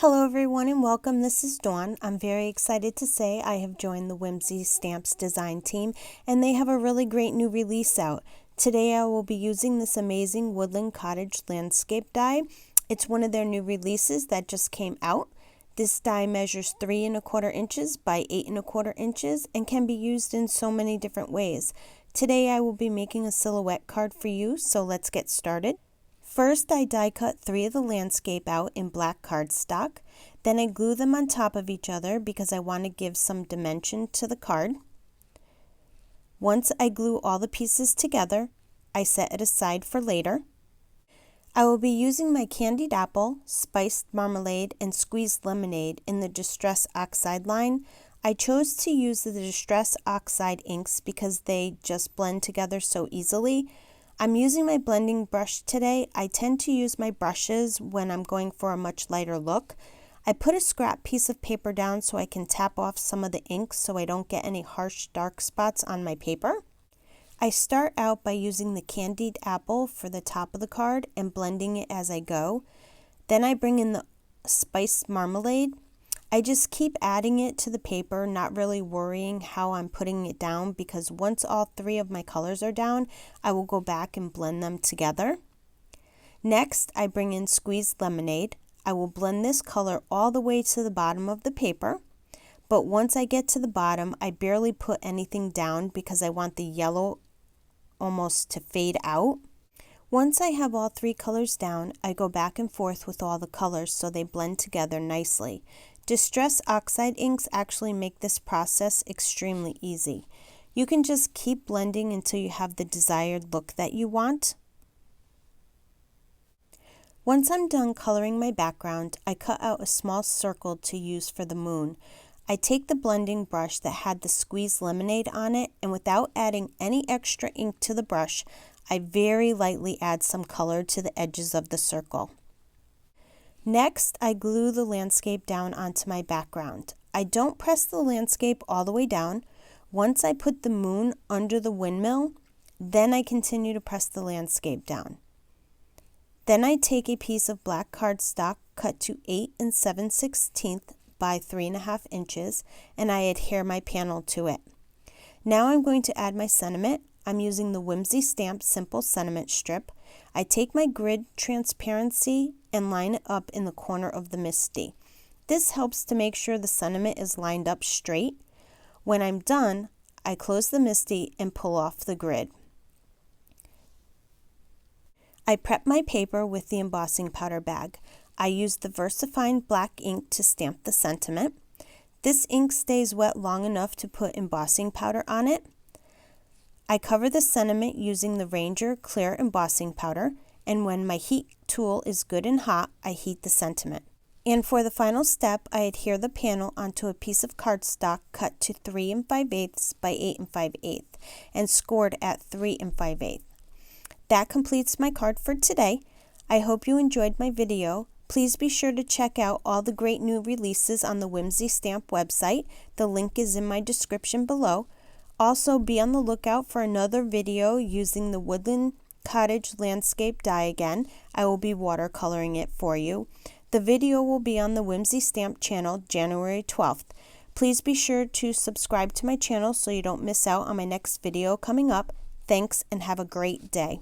Hello everyone and welcome. This is Dawn. I'm very excited to say I have joined the Whimsy Stamps design team and they have a really great new release out. Today I will be using this amazing Woodland Cottage landscape die. It's one of their new releases that just came out. This die measures 3 1/4 inches by 8 1/4 inches and can be used in so many different ways. Today I will be making a silhouette card for you, so let's get started. First, I die cut 3 of the landscape out in black cardstock. Then I glue them on top of each other because I want to give some dimension to the card. Once I glue all the pieces together, I set it aside for later. I will be using my candied apple, spiced marmalade, and squeezed lemonade in the Distress Oxide line. I chose to use the Distress Oxide inks because they just blend together so easily. I'm using my blending brush today. I tend to use my brushes when I'm going for a much lighter look. I put a scrap piece of paper down so I can tap off some of the ink so I don't get any harsh dark spots on my paper. I start out by using the candied apple for the top of the card and blending it as I go. Then I bring in the spiced marmalade. I just keep adding it to the paper, not really worrying how I'm putting it down because once all 3 of my colors are down, I will go back and blend them together. Next, I bring in squeezed lemonade. I will blend this color all the way to the bottom of the paper, but once I get to the bottom, I barely put anything down because I want the yellow almost to fade out. Once I have all 3 colors down, I go back and forth with all the colors so they blend together nicely. Distress Oxide inks actually make this process extremely easy. You can just keep blending until you have the desired look that you want. Once I'm done coloring my background, I cut out a small circle to use for the moon. I take the blending brush that had the squeezed lemonade on it, and without adding any extra ink to the brush, I very lightly add some color to the edges of the circle. Next, I glue the landscape down onto my background. I don't press the landscape all the way down. Once I put the moon under the windmill, then I continue to press the landscape down. Then I take a piece of black cardstock cut to 8 7/16 by 3 1/2 inches and I adhere my panel to it. Now I'm going to add my sentiment. I'm using the Whimsy Stamp Simple Sentiment Strip. I take my grid transparency and line it up in the corner of the MISTI. This helps to make sure the sentiment is lined up straight. When I'm done, I close the MISTI and pull off the grid. I prep my paper with the embossing powder bag. I use the VersaFine black ink to stamp the sentiment. This ink stays wet long enough to put embossing powder on it. I cover the sentiment using the Ranger clear embossing powder, and when my heat tool is good and hot, I heat the sentiment. And for the final step, I adhere the panel onto a piece of cardstock cut to 3 5/8 by 8 5/8 and scored at 3 5/8. That completes my card for today. I hope you enjoyed my video. Please be sure to check out all the great new releases on the Whimsy Stamp website. The link is in my description below. Also, be on the lookout for another video using the Woodland Cottage landscape die again. I will be watercoloring it for you. The video will be on the Whimsy Stamp channel January 12th. Please be sure to subscribe to my channel so you don't miss out on my next video coming up. Thanks and have a great day.